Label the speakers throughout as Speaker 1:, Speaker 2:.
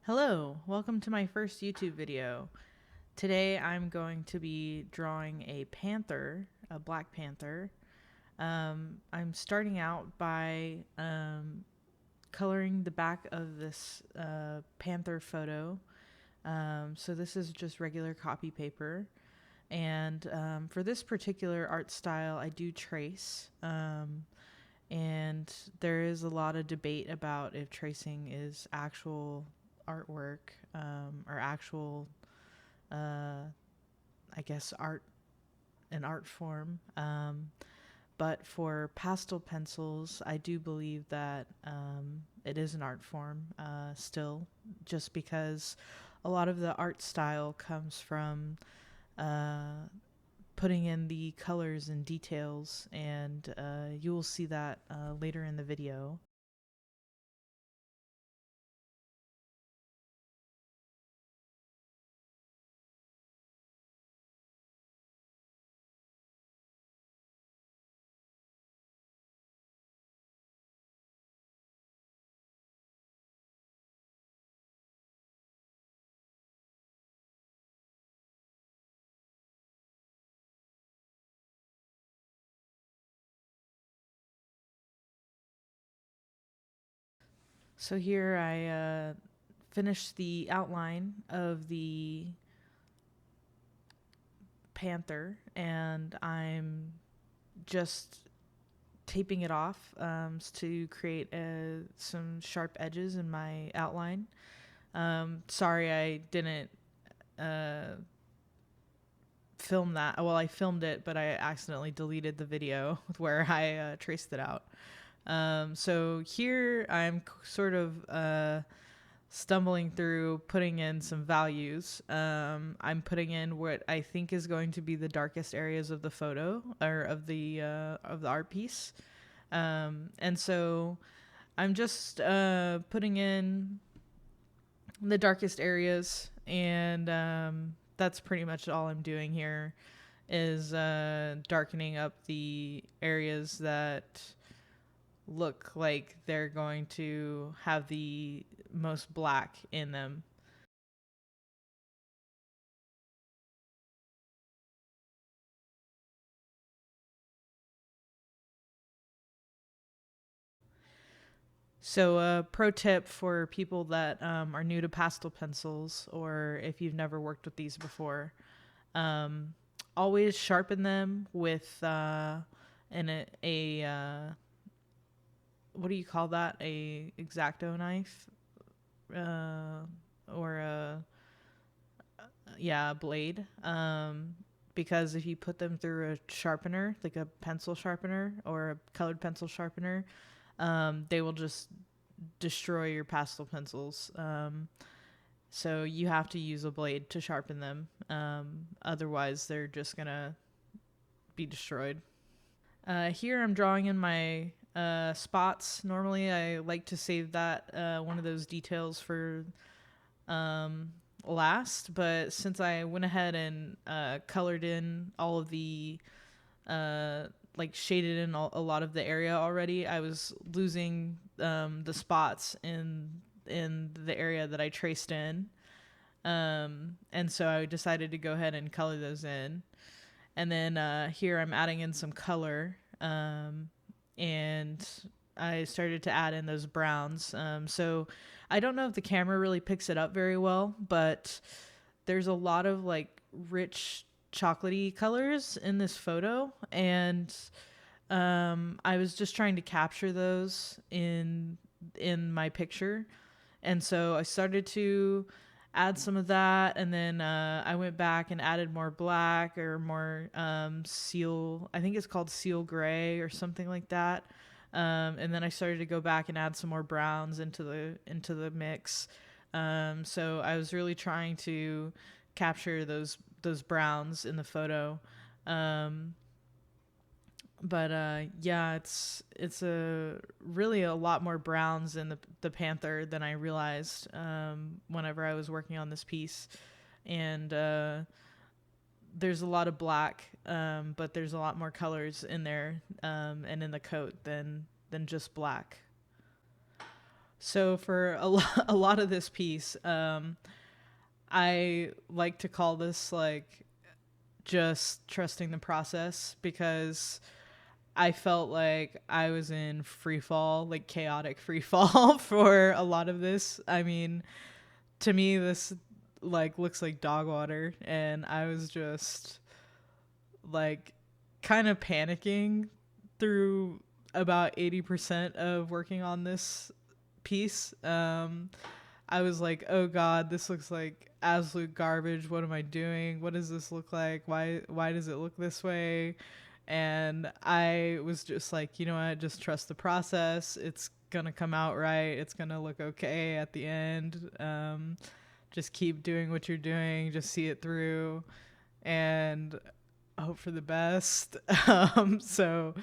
Speaker 1: Hello, welcome to my first YouTube video. Today I'm going to be drawing a panther, a black panther. I'm starting out by coloring the back of this panther photo. So this is just regular copy paper. And for this particular art style, I do trace. And there is a lot of debate about if tracing is actual artwork or actual, I guess, an art form. But for pastel pencils, I do believe that it is an art form still, just because a lot of the art style comes from putting in the colors and details, and you will see that later in the video. So here I finished the outline of the panther, and I'm just taping it off to create some sharp edges in my outline. Sorry I didn't uh, film that. Well, I filmed it, but I accidentally deleted the video where I traced it out. So here I'm sort of stumbling through putting in some values. I'm putting in what I think is going to be the darkest areas of the photo or of the art piece. And so I'm just putting in the darkest areas, and that's pretty much all I'm doing here is darkening up the areas that look like they're going to have the most black in them. So, a pro tip for people that are new to pastel pencils, or if you've never worked with these before, um, always sharpen them with what do you call that? A X-Acto knife, uh, or a blade. Because if you put them through a sharpener, like a pencil sharpener or a colored pencil sharpener, they will just destroy your pastel pencils. So you have to use a blade to sharpen them. Otherwise, they're just gonna be destroyed. Here I'm drawing in my spots. Normally, I like to save that one of those details for um, last, but since I went ahead and colored in all of the uh, like shaded in a lot of the area already, I was losing the spots in the area that I traced in. And so I decided to go ahead and color those in. And then here I'm adding in some color. And I started to add in those browns. So I don't know if the camera really picks it up very well, but there's a lot of like rich chocolatey colors in this photo, and I was just trying to capture those in my picture, and so I started to add some of that, and then I went back and added more black or more seal. I think it's called seal gray or something like that. And then I started to go back and add some more browns into the mix. So I was really trying to capture those browns in the photo. Um, but yeah, it's a really a lot more browns in the panther than I realized whenever I was working on this piece, and there's a lot of black, but there's a lot more colors in there and in the coat than just black. So for a lot of this piece, I like to call this like just trusting the process, because I felt like I was in free fall, like chaotic free fall for a lot of this. I mean, to me this like looks like dog water, and I was just like kind of panicking through about 80% of working on this piece. I was like, oh God, this looks like absolute garbage. What am I doing? What does this look like? Why does it look this way? And I was just like, you know what, just trust the process. It's gonna come out right. It's gonna look okay at the end. Just keep doing what you're doing, just see it through, and hope for the best. So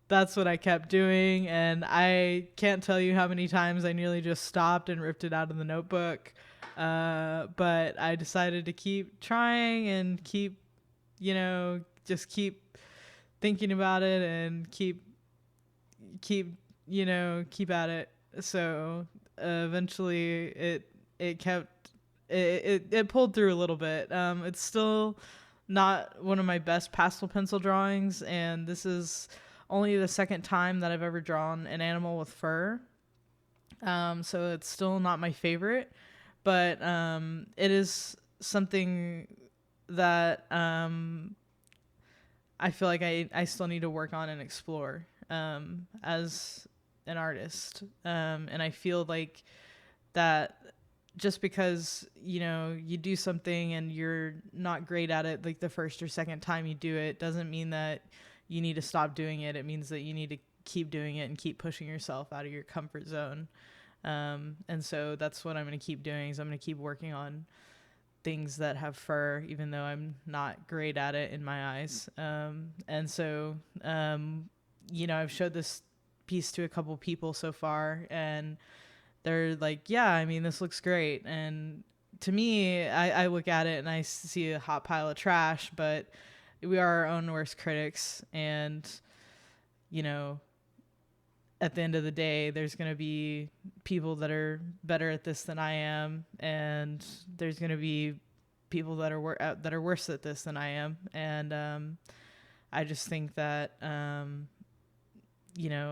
Speaker 1: that's what I kept doing. And I can't tell you how many times I nearly just stopped and ripped it out of the notebook. But I decided to keep trying and keep, just keep thinking about it and keep, keep at it. So eventually it kept, it pulled through a little bit. It's still not one of my best pastel pencil drawings, and this is only the second time that I've ever drawn an animal with fur. So it's still not my favorite, but it is something that I feel like I still need to work on and explore as an artist. And I feel like that just because you do something and you're not great at it like the first or second time you do it doesn't mean that you need to stop doing it. It means that you need to keep doing it and keep pushing yourself out of your comfort zone. And so that's what I'm going to keep doing, is I'm going to keep working on things that have fur, even though I'm not great at it in my eyes. And so I've showed this piece to a couple people so far, and they're like, yeah, I mean, this looks great. And to me, I look at it and I see a hot pile of trash, but we are our own worst critics. And, you know, at the end of the day, there's going to be people that are better at this than I am. And there's going to be people that are worse at this than I am. And I just think that,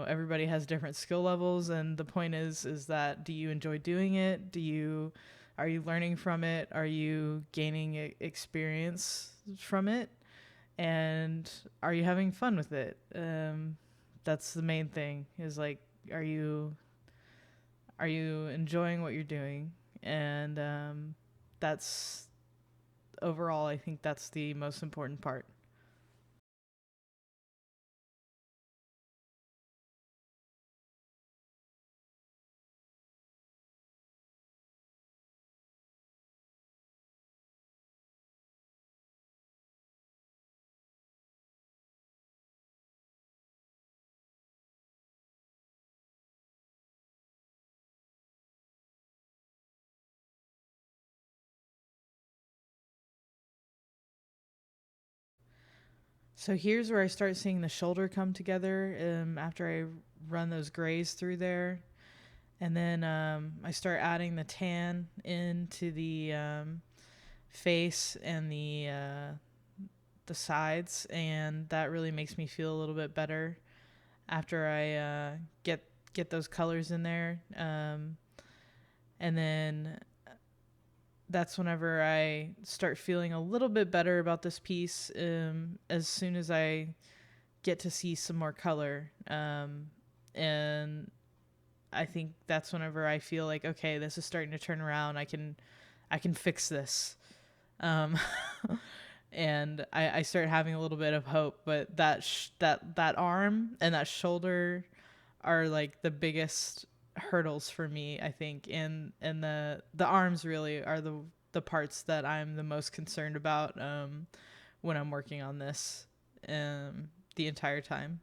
Speaker 1: everybody has different skill levels, and the point is that, do you enjoy doing it? Are you learning from it? Are you gaining experience from it? And are you having fun with it? That's the main thing, is like, are you enjoying what you're doing? And that's overall, I think that's the most important part. So here's where I start seeing the shoulder come together, after I run those grays through there. And then I start adding the tan into the face and the sides, and that really makes me feel a little bit better after I get those colors in there. And then that's whenever I start feeling a little bit better about this piece, as soon as I get to see some more color. And I think that's whenever I feel like, okay, this is starting to turn around. I can fix this. Um, and I start having a little bit of hope. But that arm and that shoulder are like the biggest hurdles for me, I think. And the arms really are the parts that I'm the most concerned about, when I'm working on this, the entire time.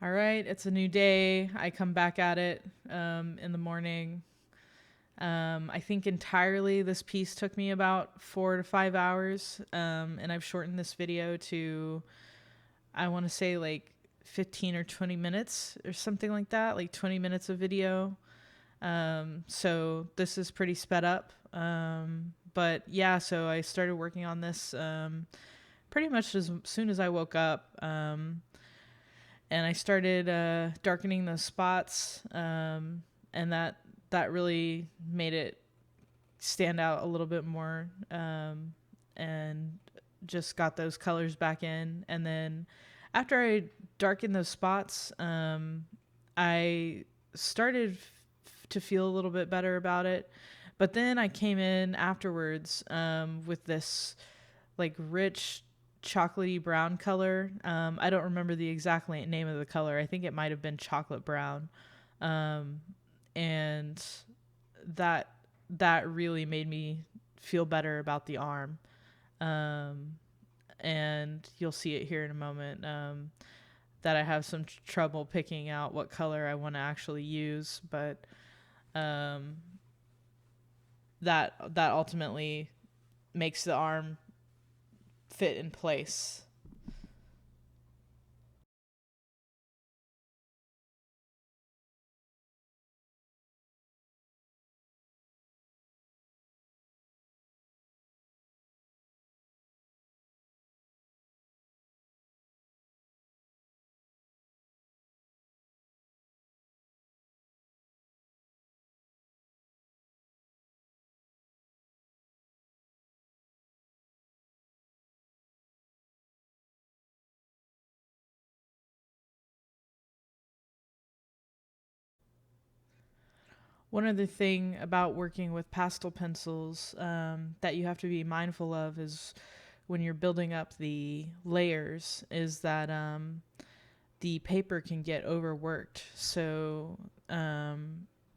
Speaker 1: All right, it's a new day. I come back at it in the morning. I think entirely this piece took me about 4 to 5 hours, and I've shortened this video to, I want to say, like 15 or 20 minutes or something like that, like 20 minutes of video. So this is pretty sped up. But yeah, so I started working on this pretty much as soon as I woke up. And I started darkening those spots, and that really made it stand out a little bit more, and just got those colors back in. And then after I darkened those spots, I started to feel a little bit better about it. But then I came in afterwards with this like rich chocolatey brown color. I don't remember the exact name of the color. I think it might have been chocolate brown. Um, and that that really made me feel better about the arm. Um, and you'll see it here in a moment. That I have some trouble picking out what color I want to actually use, but um, that ultimately makes the arm fit in place. One other thing about working with pastel pencils that you have to be mindful of is when you're building up the layers is that the paper can get overworked. So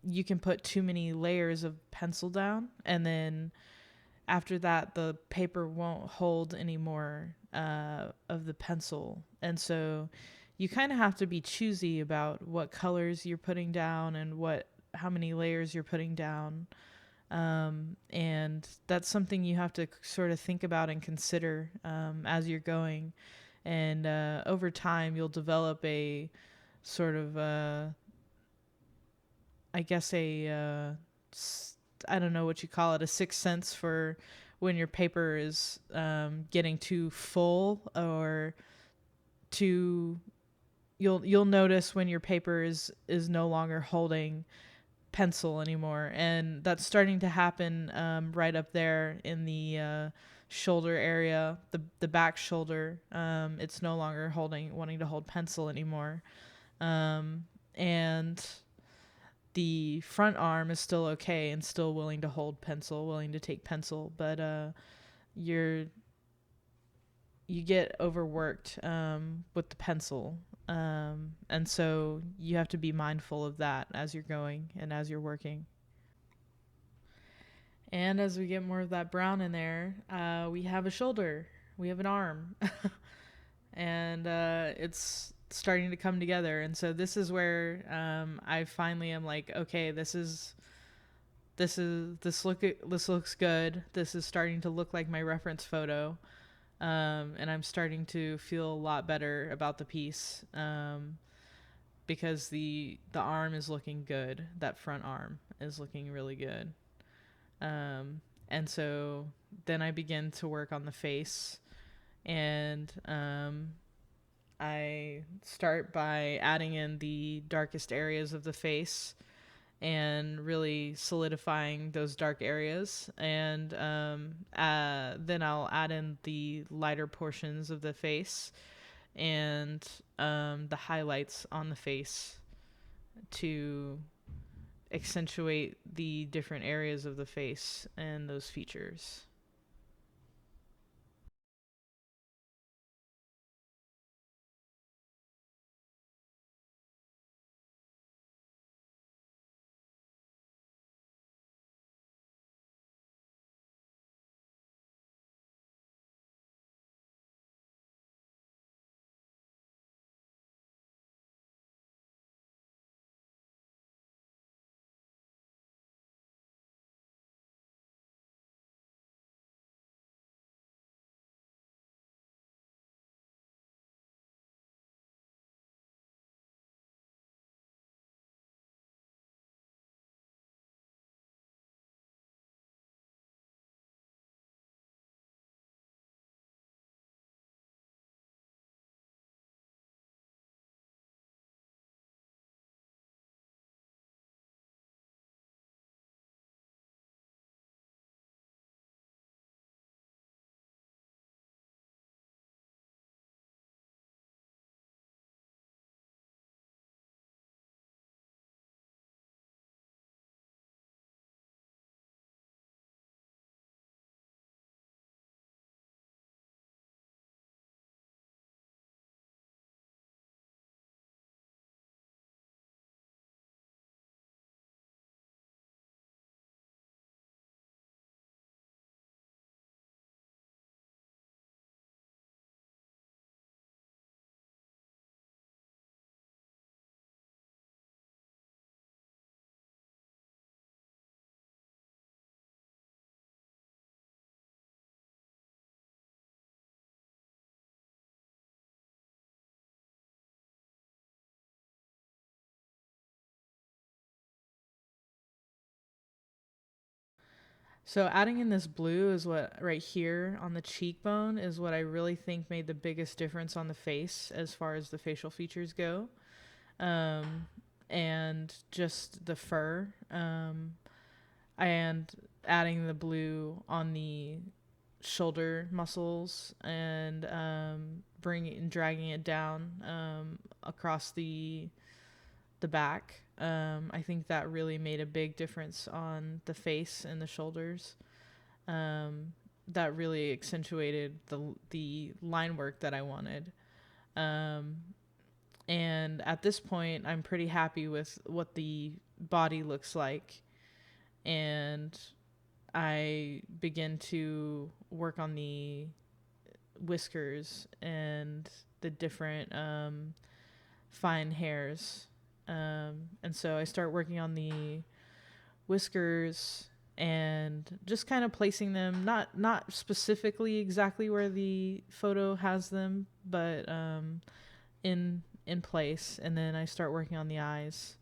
Speaker 1: you can put too many layers of pencil down, and then after that, the paper won't hold any more of the pencil. And so you kind of have to be choosy about what colors you're putting down and how many layers you're putting down. And that's something you have to sort of think about and consider as you're going. And over time, you'll develop a sort of, I guess, I don't know what you call it, a sixth sense for when your paper is getting too full or too. You'll notice when your paper is no longer holding pencil anymore, and that's starting to happen right up there in the shoulder area, the back shoulder. It's no longer wanting to hold pencil anymore, and the front arm is still okay and still willing to hold pencil, willing to take pencil, but you're you get overworked with the pencil, and so you have to be mindful of that as you're going and as you're working. And as we get more of that brown in there, we have a shoulder, we have an arm, and it's starting to come together. And so this is where I finally am like, okay, this looks good. This is starting to look like my reference photo, and I'm starting to feel a lot better about the piece because the arm is looking good. That front arm is looking really good. And so then I begin to work on the face, and I start by adding in the darkest areas of the face and really solidifying those dark areas. And then I'll add in the lighter portions of the face and the highlights on the face to accentuate the different areas of the face and those features. So adding in this blue is what right here on the cheekbone is what I really think made the biggest difference on the face as far as the facial features go. Um, and just the fur. And adding the blue on the shoulder muscles and bringing and dragging it down across the back. I think that really made a big difference on the face and the shoulders. That really accentuated the line work that I wanted. Um, and at this point, I'm pretty happy with what the body looks like, and I begin to work on the whiskers and the different fine hairs. And so I start working on the whiskers and just kind of placing them not specifically exactly where the photo has them, but in place. And then I start working on the eyes.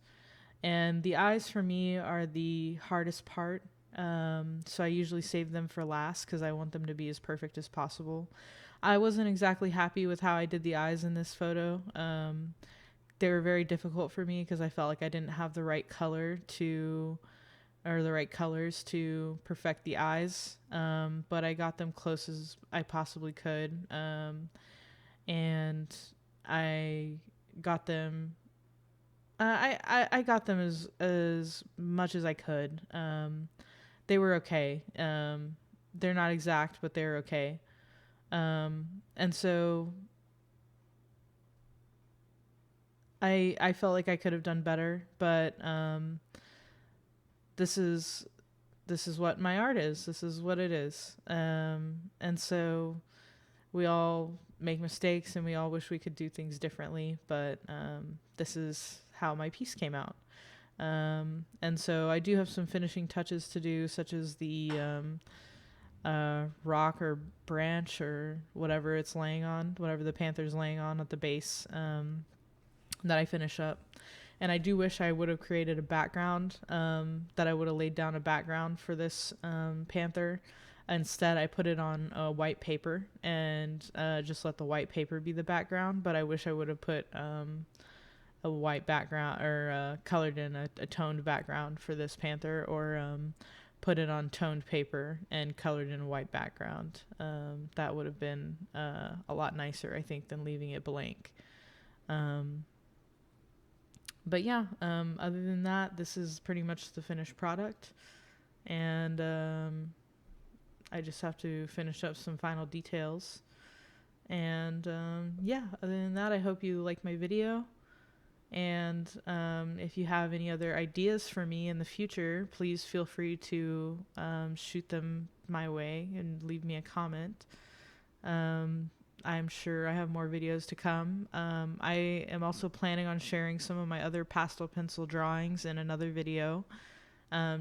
Speaker 1: And the eyes for me are the hardest part. So I usually save them for last because I want them to be as perfect as possible. I wasn't exactly happy with how I did the eyes in this photo. They were very difficult for me because I felt like I didn't have the right color to, or the right colors to perfect the eyes. But I got them close as I possibly could. And I got them I got them as much as I could. They were okay. They're not exact, but they're okay. And so I felt like I could have done better, but this is this is what my art is. This is what it is. And so we all make mistakes and we all wish we could do things differently, but this is how my piece came out. And so I do have some finishing touches to do, such as the rock or branch or whatever it's laying on, whatever the panther's laying on at the base, that I finish up. And I do wish I would have created a background, that I would have laid down a background for this panther. Instead, I put it on white paper and just let the white paper be the background. But I wish I would have put a white background or colored in a toned background for this panther, or put it on toned paper and colored in a white background. That would have been a lot nicer, I think, than leaving it blank. But yeah, other than that, this is pretty much the finished product. And I just have to finish up some final details. And yeah, other than that, I hope you like my video. And if you have any other ideas for me in the future, please feel free to shoot them my way and leave me a comment. I'm sure I have more videos to come. I am also planning on sharing some of my other pastel pencil drawings in another video,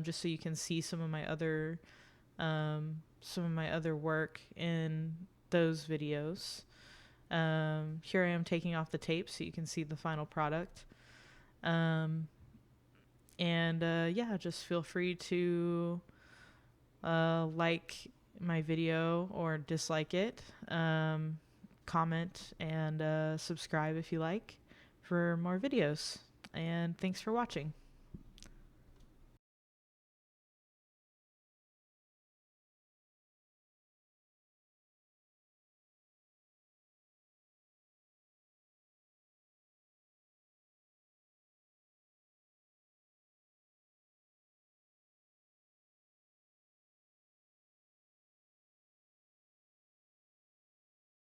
Speaker 1: just so you can see some of my other work in those videos. Here I am taking off the tape so you can see the final product. Yeah, just feel free to like my video or dislike it. Comment and subscribe if you like for more videos. And thanks for watching.